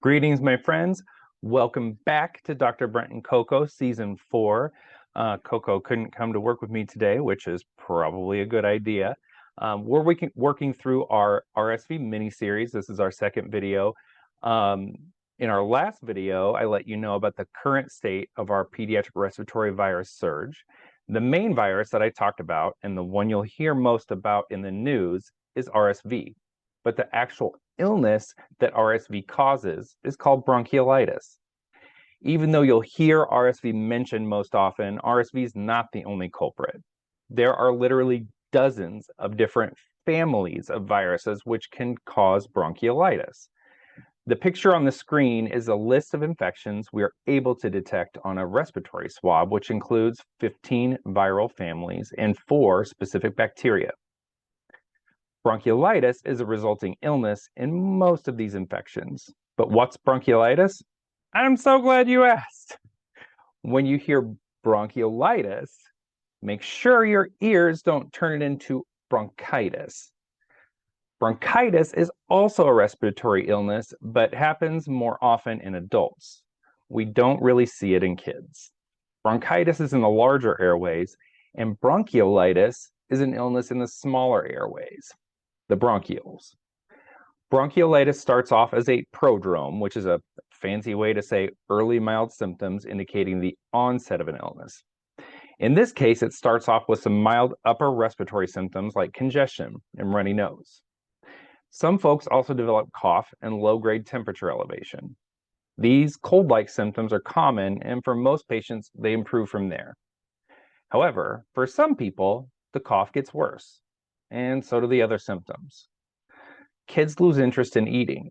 Greetings, my friends. Welcome back to Dr. Brent and Coco, Season 4. Coco couldn't come to work with me today, which is probably a good idea. We're working through our RSV mini-series. This is our second video. In our last video, I let you know about the current state of our pediatric respiratory virus surge. The main virus that I talked about, and the one you'll hear most about in the news, is RSV. But the actual illness that RSV causes is called bronchiolitis. Even though you'll hear RSV mentioned most often, RSV is not the only culprit. There are literally dozens of different families of viruses which can cause bronchiolitis. The picture on the screen is a list of infections we are able to detect on a respiratory swab, which includes 15 viral families and 4 specific bacteria. Bronchiolitis is a resulting illness in most of these infections. But what's bronchiolitis? I'm so glad you asked. When you hear bronchiolitis, make sure your ears don't turn it into bronchitis. Bronchitis is also a respiratory illness, but happens more often in adults. We don't really see it in kids. Bronchitis is in the larger airways, and bronchiolitis is an illness in the smaller airways, the bronchioles. Bronchiolitis starts off as a prodrome, which is a fancy way to say early mild symptoms indicating the onset of an illness. In this case, it starts off with some mild upper respiratory symptoms like congestion and runny nose. Some folks also develop cough and low-grade temperature elevation. These cold-like symptoms are common, and for most patients, they improve from there. However, for some people, the cough gets worse, and so do the other symptoms. Kids lose interest in eating.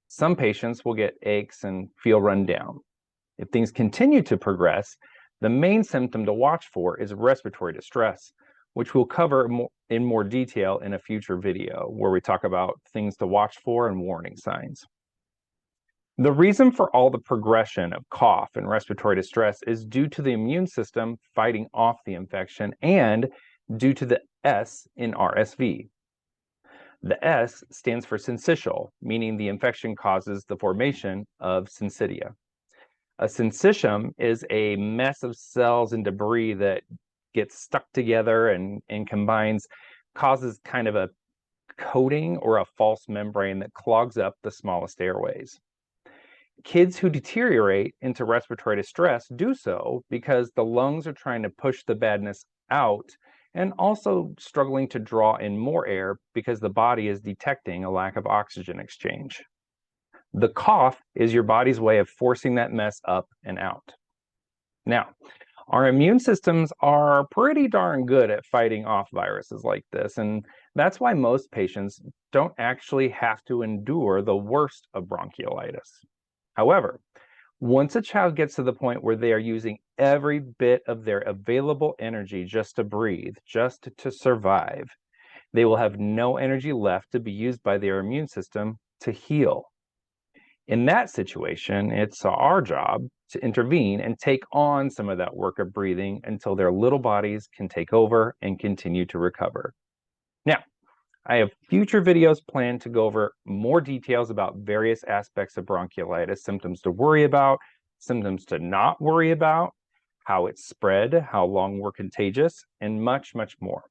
Some patients will get aches and feel run down. If things continue to progress, the main symptom to watch for is respiratory distress, which we'll cover in more detail in a future video where we talk about things to watch for and warning signs. The reason for all the progression of cough and respiratory distress is due to the immune system fighting off the infection and due to the S in RSV. The S stands for syncytial, meaning the infection causes the formation of syncytia. A syncytium is a mess of cells and debris that gets stuck together and combines, causes kind of a coating or a false membrane that clogs up the smallest airways. Kids who deteriorate into respiratory distress do so because the lungs are trying to push the badness out and also struggling to draw in more air because the body is detecting a lack of oxygen exchange. The cough is your body's way of forcing that mess up and out. Now, our immune systems are pretty darn good at fighting off viruses like this, and that's why most patients don't actually have to endure the worst of bronchiolitis. However, once a child gets to the point where they are using every bit of their available energy just to breathe, just to survive, they will have no energy left to be used by their immune system to heal. In that situation, it's our job to intervene and take on some of that work of breathing until their little bodies can take over and continue to recover. Now, I have future videos planned to go over more details about various aspects of bronchiolitis, symptoms to worry about, symptoms to not worry about, how it's spread, how long we're contagious, and much, much more.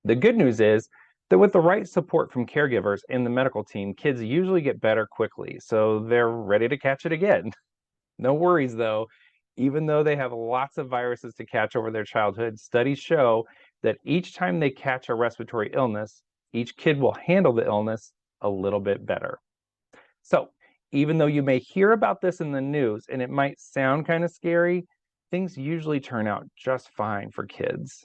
The good news is that with the right support from caregivers and the medical team, kids usually get better quickly, so they're ready to catch it again. No worries though, even though they have lots of viruses to catch over their childhood, studies show that each time they catch a respiratory illness, each kid will handle the illness a little bit better. So even though you may hear about this in the news and it might sound kind of scary, things usually turn out just fine for kids.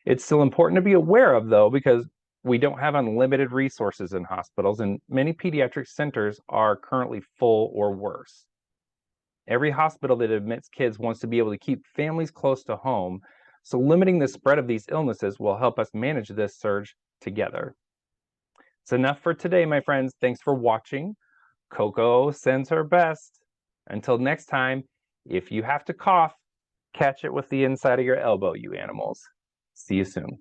It's still important to be aware of though, because we don't have unlimited resources in hospitals and many pediatric centers are currently full or worse. Every hospital that admits kids wants to be able to keep families close to home, so limiting the spread of these illnesses will help us manage this surge together. It's enough for today, my friends. Thanks for watching. Coco sends her best. Until next time, if you have to cough, catch it with the inside of your elbow, you animals. See you soon.